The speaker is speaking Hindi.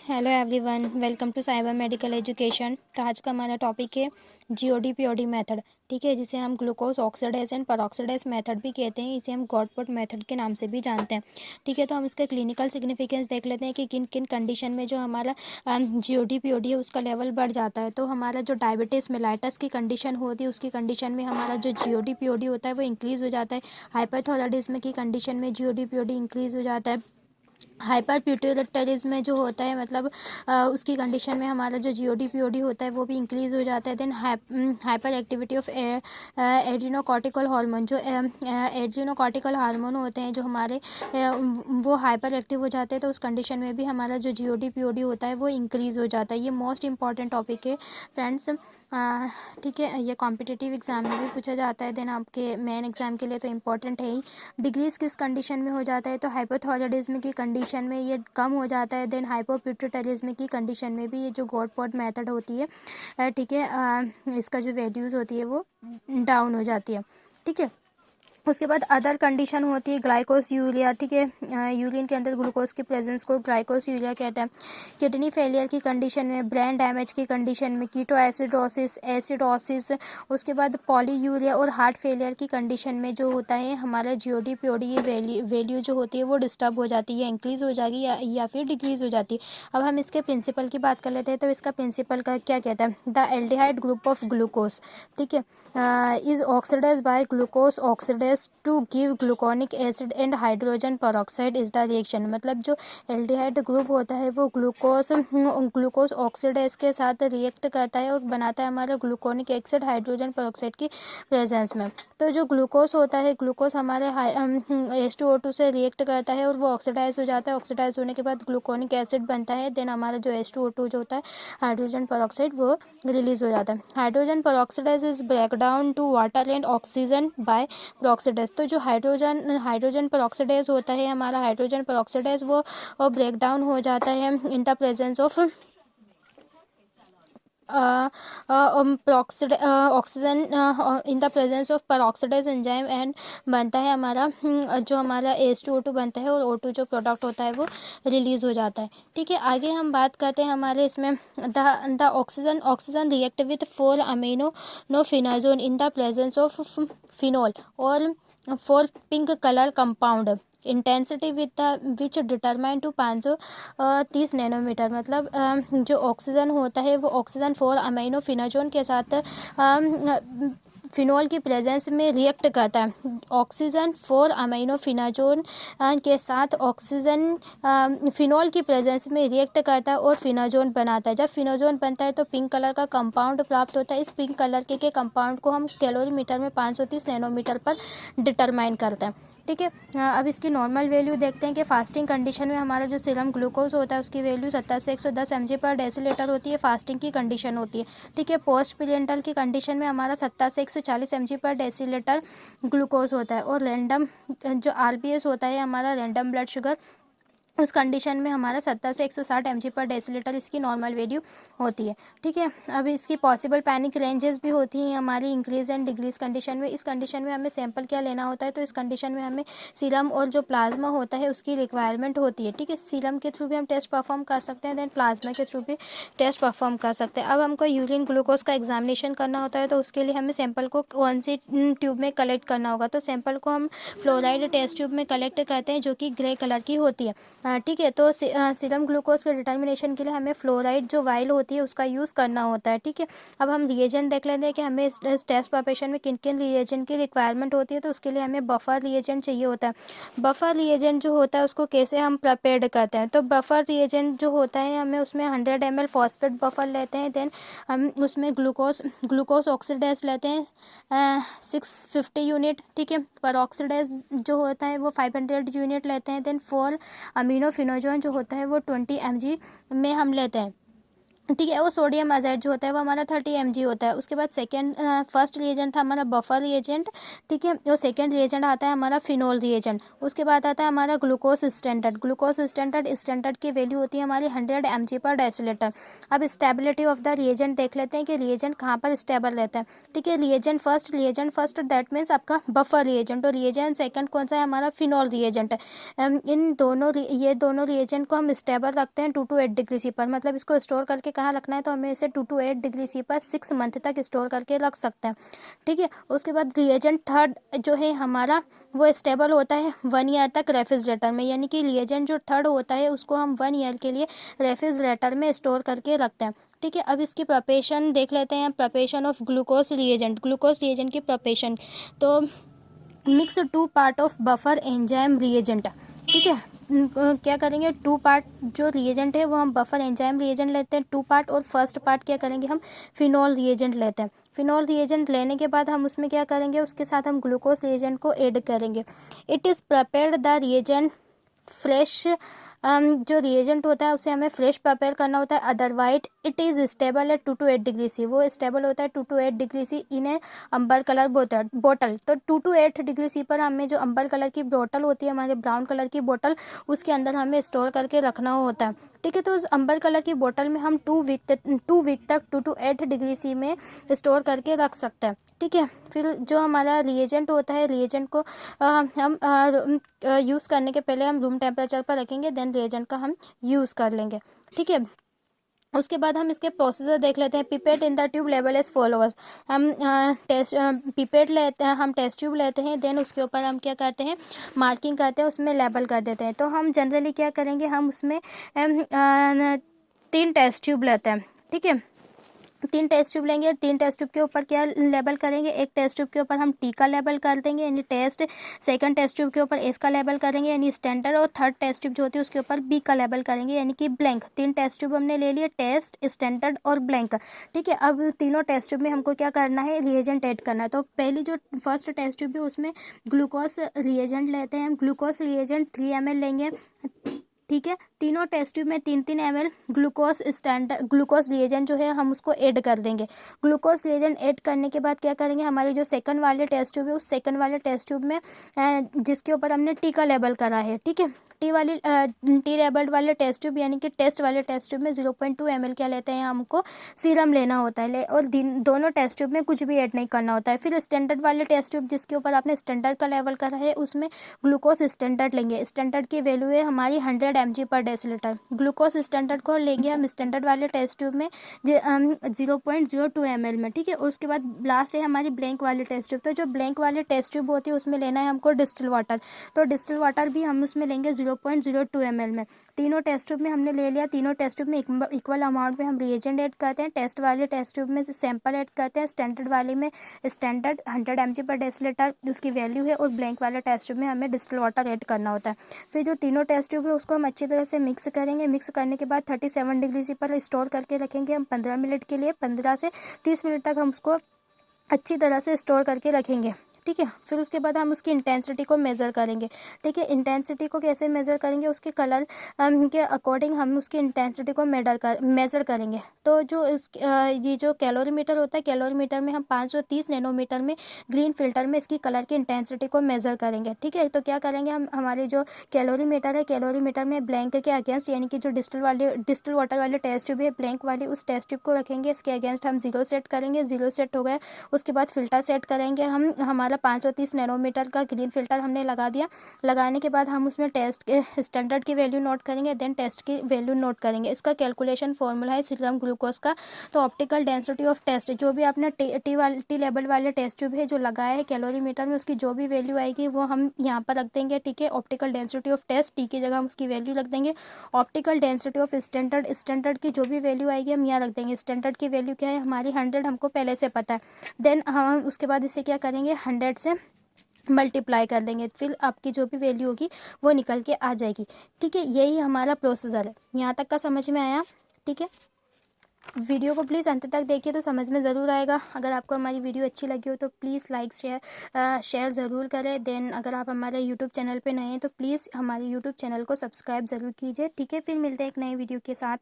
Hello everyone, welcome to cyber medical education. तो आज का हमारा टॉपिक है जीओडी पीओडी मेथड। ठीक है, जिसे हम ग्लूकोज ऑक्सीडाइज एंड परऑक्सीडाइज मेथड भी कहते हैं। इसे हम गॉडपोट मेथड के नाम से भी जानते हैं। ठीक है, तो हम इसके क्लिनिकल सिग्निफिकेंस देख लेते हैं कि किन किन कंडीशन में जो हमारा जीओडी पीओडी है उसका लेवल बढ़ जाता है। तो हमारा जो डायबिटीज़ मेलाइटस की कंडीशन होती है उसकी कंडीशन में हमारा जो जीओडी पीओडी होता है वो इंक्रीज़ हो जाता है। हाइपरथायराइडिज्म की कंडीशन में जीओडी पीओडी इंक्रीज़ हो जाता है। हाइपर पिट्यूटरीज में जो होता है मतलब उसकी कंडीशन में हमारा जो जीओडी पीओडी होता है वो भी इंक्रीज़ हो जाता है। Then hyper activity of adrenocortical hormone, जो एड्रीनोकॉर्टिकल हार्मोन होते हैं जो हमारे वो हाइपर एक्टिव हो जाते हैं। तो उस कंडीशन में भी हमारा जो जीओडी पीओडी होता है वो इंक्रीज़ हो जाता है। ये मोस्ट इंपॉर्टेंट टॉपिक है फ्रेंड्स। ठीक है, ये कॉम्पिटिटिव एग्जाम में भी पूछा जाता है। देन आपके मेन एग्जाम के लिए तो इम्पॉर्टेंट है ही। डिग्रीज किस कंडीशन में हो जाता है, तो हाइपोथायराइडिज्म की कंडीशन में ये कम हो जाता है। देन हाइपोपिट्यूटरिज्म की कंडीशन में भी ये जो गॉडपोट मेथड होती है, ठीक है, इसका जो वैल्यूज़ होती है वो डाउन हो जाती है। ठीक है, उसके बाद अदर कंडीशन होती है ग्लाइकोस यूरिया। ठीक है, यूरिन के अंदर ग्लूकोज की प्रेजेंस को ग्लाइकोस यूरिया कहते हैं। किडनी फेलियर की कंडीशन में, ब्रेन डैमेज की कंडीशन में, कीटो एसिडोसिस, उसके बाद पॉलीयूरिया और हार्ट फेलियर की कंडीशन में जो होता है हमारा जीओडी पीओडी ये वैल्यू जो होती है वो डिस्टर्ब हो जाती है, इंक्रीज़ हो जाएगी या फिर डिक्रीज़ हो जाती है। अब हम इसके प्रिंसिपल की बात कर लेते हैं। तो इसका प्रिंसिपल का क्या कहता है, the aldehyde group of glucose, ठीक है, is oxidise by glucose oxidase to give gluconic acid and hydrogen peroxide is the reaction. मतलब जो एल्डिहाइड ग्रुप होता है वो ग्लूकोज ऑक्सीडाइज के साथ रिएक्ट करता है और बनाता है हमारा ग्लूकोनिक एसिड हाइड्रोजन पेरोक्साइड की प्रेजेंस में। तो जो ग्लूकोज होता है, ग्लूकोज हमारे H2O2 से रिएक्ट करता है और वो ऑक्सीडाइज हो जाता है। ऑक्सीडाइज होने के बाद ग्लूकोनिक एसिड बनता है। देन हमारा जो H2O2 जो होता है हाइड्रोजन पेरोक्साइड वो रिलीज हो जाता है। Hydrogen peroxide is break down to water and oxygen by peroxidase. तो जो हाइड्रोजन पेरोक्साइडेज होता है हमारा, हाइड्रोजन पेरोक्साइडेज वो ब्रेक डाउन हो जाता है in the presence of oxygen, in the presence of peroxidase enzyme and बनता है हमारा जो हमारा H2O2 बनता है और O2 जो प्रोडक्ट होता है वो रिलीज़ हो जाता है। ठीक है, आगे हम बात करते हैं हमारे इसमें the oxygen react with 4 amino no phenazone in the presence of phenol और 4 pink colour compound intensity with which determine to 530 nanometre. मतलब जो ऑक्सीजन होता है वो ऑक्सीजन 4 अमीनो फिनाजोन के साथ फिनोल की प्रेजेंस में रिएक्ट करता है। ऑक्सीजन 4 अमीनो फिनाजोन के साथ ऑक्सीजन फिनोल की प्रेजेंस में रिएक्ट करता है और फिनाजोन बनाता है। जब फिनाजोन बनता है तो पिंक कलर का कंपाउंड प्राप्त होता है। इस पिंक कलर के कंपाउंड को हम कैलोरीमीटर में 530 नैनोमीटर पर डिटरमाइन करते हैं। ठीक है, अब इसकी नॉर्मल वैल्यू देखते हैं कि फास्टिंग कंडीशन में हमारा जो सीरम ग्लूकोज होता है उसकी वैल्यू 70 से 110 mg पर डेसीलीटर होती है। फास्टिंग की कंडीशन होती है। ठीक है, पोस्ट प्रीनेटल की कंडीशन में हमारा 70 से 140 mg पर डेसीलीटर ग्लूकोज होता है। और रैंडम जो RBS होता है हमारा रैंडम ब्लड शुगर, उस कंडीशन में हमारा 70 से 160 mg पर डेसीलीटर इसकी नॉर्मल वैल्यू होती है। ठीक है, अब इसकी पॉसिबल पैनिक रेंजेस भी होती हैं हमारी इंक्रीज एंड डिक्रीज कंडीशन में। इस कंडीशन में हमें सैंपल क्या लेना होता है, तो इस कंडीशन में हमें सीरम और जो प्लाज्मा होता है उसकी रिक्वायरमेंट होती है। ठीक है, सीरम के थ्रू भी हम टेस्ट परफॉर्म कर सकते हैं, देन प्लाज्मा के थ्रू भी टेस्ट परफॉर्म कर सकते हैं। अब हमको यूरिन ग्लूकोज का एग्जामिनेशन करना होता है तो उसके लिए हमें सैंपल को कौन सी ट्यूब में कलेक्ट करना होगा, तो सैंपल को हम फ्लोराइड टेस्ट ट्यूब में कलेक्ट करते हैं जो कि ग्रे कलर की होती है। ठीक है, तो सीरम ग्लूकोज के डिटर्मिनेशन के लिए हमें फ्लोराइड जो वाइल होती है उसका यूज़ करना होता है। ठीक है, अब हम रिएजेंट देख लेते हैं कि हमें इस टेस्ट प्रिपरेशन में किन किन रिएजेंट की रिक्वायरमेंट होती है। तो उसके लिए हमें बफर रिएजेंट चाहिए होता है। बफर रिएजेंट जो होता है उसको कैसे हम प्रिपेयर करते हैं, तो बफर रिएजेंट जो होता है हमें उसमें 100 ml फॉस्फेट बफर लेते हैं। देन हम उसमें ग्लूकोज ऑक्सीडाइज लेते हैं 650 यूनिट। ठीक है, परऑक्सीडाइज जो होता है वो 500 यूनिट लेते हैं। देन 4 अमीनो फिनोजोन जो होता है वो 20 mg में हम लेते हैं। ठीक है। वो सोडियम अजाइड जो होता है वो हमारा 30 mg होता है। उसके बाद फर्स्ट रिएजेंट था हमारा बफर रिएजेंट, ठीक है। वो सेकेंड रिएजेंट आता है हमारा फिनोल रिएजेंट। उसके बाद आता है हमारा ग्लूकोज स्टैंडर्ड। ग्लूकोज स्टैंडर्ड की वैल्यू होती है हमारी 100 mg पर डेसीलीटर। अब स्टेबिलिटी ऑफ द रिएजेंट देख लेते हैं कि रिएजेंट कहाँ पर स्टेबल रहता है, ठीक है। रिएजेंट फर्स्ट दैट मीन्स आपका बफर रिएजेंट, और रिएजेंट सेकंड कौन सा है हमारा फिनोल रिएजेंट है। ये दोनों रिएजेंट को हम स्टेबल रखते हैं 2 to 8 डिग्री सी पर, मतलब इसको स्टोर करके कहाँ रखना है, तो हमें इसे 2 to 8 डिग्री सी पर 6 मंथ तक स्टोर करके रख सकते हैं, ठीक है। उसके बाद रिएजेंट थर्ड जो है हमारा वो स्टेबल होता है 1 ईयर तक रेफ्रिजरेटर में, यानी कि रिएजेंट जो थर्ड होता है उसको हम 1 ईयर के लिए रेफ्रिजरेटर में स्टोर करके रखते हैं, ठीक है। अब इसकी प्रिपरेशन देख लेते हैं, प्रिपरेशन ऑफ ग्लूकोज रिएजेंट की प्रिपरेशन। तो mix 2 part of buffer enzyme reagent, ठीक है। क्या करेंगे, 2 पार्ट जो रिएजेंट है वो हम बफर एंजाइम रिएजेंट लेते हैं 2 पार्ट, और फर्स्ट पार्ट क्या करेंगे हम फिनोल रिएजेंट लेते हैं। फिनोल रिएजेंट लेने के बाद हम उसमें क्या करेंगे, उसके साथ हम ग्लूकोज रिएजेंट को ऐड करेंगे। It is prepared the reagent fresh, जो रिएजेंट होता है उसे हमें फ्रेश प्रिपेयर करना होता है, otherwise it is stable at 2 to 8 degree C. वो स्टेबल होता है 2 to 8 degree C in a amber colour बोतल। तो 2 to 8 डिग्री सी पर हमें जो अम्बर कलर की बोतल होती है, हमारे ब्राउन कलर की बोतल, उसके अंदर हमें स्टोर करके रखना होता है, ठीक है। तो उस अम्बर कलर की बोतल में हम 2 वीक तक 2 to 8 डिग्री सी में स्टोर करके रख सकते हैं, ठीक है। फिर जो हमारा रिएजेंट होता है, रिएजेंट को हम यूज़ करने के पहले हम रूम टेम्परेचर पर रखेंगे, देन रिएजेंट का हम यूज़ कर लेंगे, ठीक है। उसके बाद हम इसके प्रोसीजर देख लेते हैं। पिपेट इन द ट्यूब लेवल एज फॉलोअर्स। हम पिपेट लेते हैं, हम टेस्ट ट्यूब लेते हैं, देन उसके ऊपर हम क्या करते हैं, मार्किंग करते हैं, उसमें लेबल कर देते हैं। तो हम जनरली क्या करेंगे, हम उसमें 3 टेस्ट ट्यूब लेते हैं, ठीक है। 3 टेस्ट ट्यूब लेंगे, 3 टेस्ट ट्यूब के ऊपर क्या लेबल करेंगे, एक टेस्ट ट्यूब के ऊपर हम टी का लेबल कर देंगे यानी टेस्ट, सेकंड टेस्ट ट्यूब के ऊपर एस का लेबल करेंगे यानी स्टैंडर्ड, और थर्ड टेस्ट ट्यूब जो होती है उसके ऊपर बी का लेबल करेंगे यानी कि ब्लैंक। 3 टेस्ट ट्यूब हमने ले लिए, टेस्ट, स्टैंडर्ड और ब्लैंक, ठीक है। अब तीनों टेस्ट ट्यूब में हमको क्या करना है, रिएजेंट ऐड करना है। तो पहली जो फर्स्ट टेस्ट ट्यूब है उसमें ग्लूकोज रिएजेंट लेते हैं हम। ग्लूकोज रिएजेंट 3 ml लेंगे, ठीक है। तीनों टेस्ट ट्यूब में 3-3 ml ग्लूकोज रिएजेंट जो है हम उसको ऐड कर देंगे। ग्लूकोज रिएजेंट ऐड करने के बाद क्या करेंगे, हमारी जो सेकंड वाले टेस्ट ट्यूब है उस सेकंड वाले टेस्ट ट्यूब में जिसके ऊपर हमने टी का लेबल करा है, ठीक है, टी लेबल्ड वाले टेस्ट ट्यूब यानी कि टेस्ट वाले टेस्ट ट्यूब में 0.2 ml क्या लेते हैं, हमको सीरम लेना होता है, और दोनों टेस्ट ट्यूब में कुछ भी ऐड नहीं करना होता है। फिर स्टैंडर्ड वाले टेस्ट ट्यूब जिसके ऊपर आपने स्टैंडर्ड का लेवल करा है उसमें ग्लूकोज स्टैंडर्ड लेंगे। स्टैंडर्ड की वैल्यू है हमारी 100 mg पर डेसीलीटर। ग्लूकोज स्टैंडर्ड को लेंगे हम स्टैंडर्ड वाले टेस्ट ट्यूब में 0.02 ml में, ठीक है। उसके बाद लास्ट है हमारी ब्लैंक वाली टेस्ट ट्यूब। तो जो ब्लैंक वाले टेस्ट ट्यूब होती है उसमें लेना है हमको डिस्टिल वाटर। तो डिस्टिल वाटर भी हम उसमें लेंगे 0.02 ml में। तीनों टेस्ट ट्यूब में हमने ले लिया, तीनों टेस्ट ट्यूब में इक्वल अमाउंट में हम रिएजेंट ऐड करते हैं। टेस्ट वाले टेस्ट ट्यूब में सैंपल ऐड करते हैं, स्टैंडर्ड वाले में स्टैंडर्ड 100 mg पर डेसीलीटर उसकी वैल्यू है, और ब्लैंक वाले टेस्ट ट्यूब में हमें डिस्टिल वाटर ऐड करना होता है। फिर जो तीनों टेस्ट ट्यूब है उसको हम अच्छी तरह से मिक्स करेंगे। मिक्स करने के बाद 37 डिग्री सी पर स्टोर करके रखेंगे हम 15 मिनट के लिए। 15 से 30 मिनट तक हम उसको अच्छी तरह से स्टोर करके रखेंगे, ठीक है। फिर उसके बाद हम उसकी इंटेंसिटी को मेज़र करेंगे, ठीक है। इंटेंसिटी को कैसे मेज़र करेंगे, उसके कलर के अकॉर्डिंग हम उसकी इंटेंसिटी को मेज़र करेंगे। तो ये जो कैलोरीमीटर होता है, कैलोरीमीटर में हम 530 नैनोमीटर में ग्रीन फिल्टर में इसकी कलर की इंटेंसिटी को मेज़र करेंगे, ठीक है। तो क्या करेंगे हम, हमारे जो कैलोरीमीटर है, कैलोरीमीटर में ब्लैंक के अगेंस्ट यानी कि जो डिस्टिल वाटर वाले टेस्ट ट्यूब है ब्लैंक वाली, उस टेस्ट ट्यूब को रखेंगे, इसके अगेंस्ट हम 0 सेट करेंगे। 0 सेट हो गया, उसके बाद फिल्टर सेट करेंगे हम। हमारा 530 नैनोमीटर का ग्रीन फिल्टर हमने लगा दिया। लगाने के बाद हम उसमें टेस्ट के स्टैंडर्ड की वैल्यू नोट करेंगे, देन टेस्ट की वैल्यू नोट करेंगे। इसका कैलकुलेशन फॉर्मूला है सीरम ग्लूकोज का। तो ऑप्टिकल डेंसिटी ऑफ टेस्ट, जो भी आपने टी लेवल वाले टेस्ट ट्यूब है जो लगाया है कैलोरीमीटर में, उसकी जो भी वैल्यू आएगी वो हम यहाँ पर रख देंगे, ठीक है। Optical density of test, T की जगह हम उसकी वैल्यू रख देंगे। ऑप्टिकल डेंसिटी ऑफ स्टैंडर्ड की जो भी वैल्यू आएगी हम यहाँ रख देंगे। स्टैंडर्ड की वैल्यू क्या है हमारी 100, हमको पहले से पता है। देन हम उसके बाद इसे क्या करेंगे, 100 से मल्टीप्लाई कर देंगे, फिर आपकी जो भी वैल्यू होगी वो निकल के आ जाएगी, ठीक है। यही हमारा प्रोसीजर है। यहाँ तक का समझ में आया, ठीक है। वीडियो को प्लीज़ अंत तक देखिए तो समझ में ज़रूर आएगा। अगर आपको हमारी वीडियो अच्छी लगी हो तो प्लीज़ लाइक शेयर ज़रूर करें। देन अगर आप हमारे यूट्यूब चैनल पे नए हैं तो प्लीज़ हमारे यूट्यूब चैनल को सब्सक्राइब ज़रूर कीजिए, ठीक है। फिर मिलते हैं एक नए वीडियो के साथ।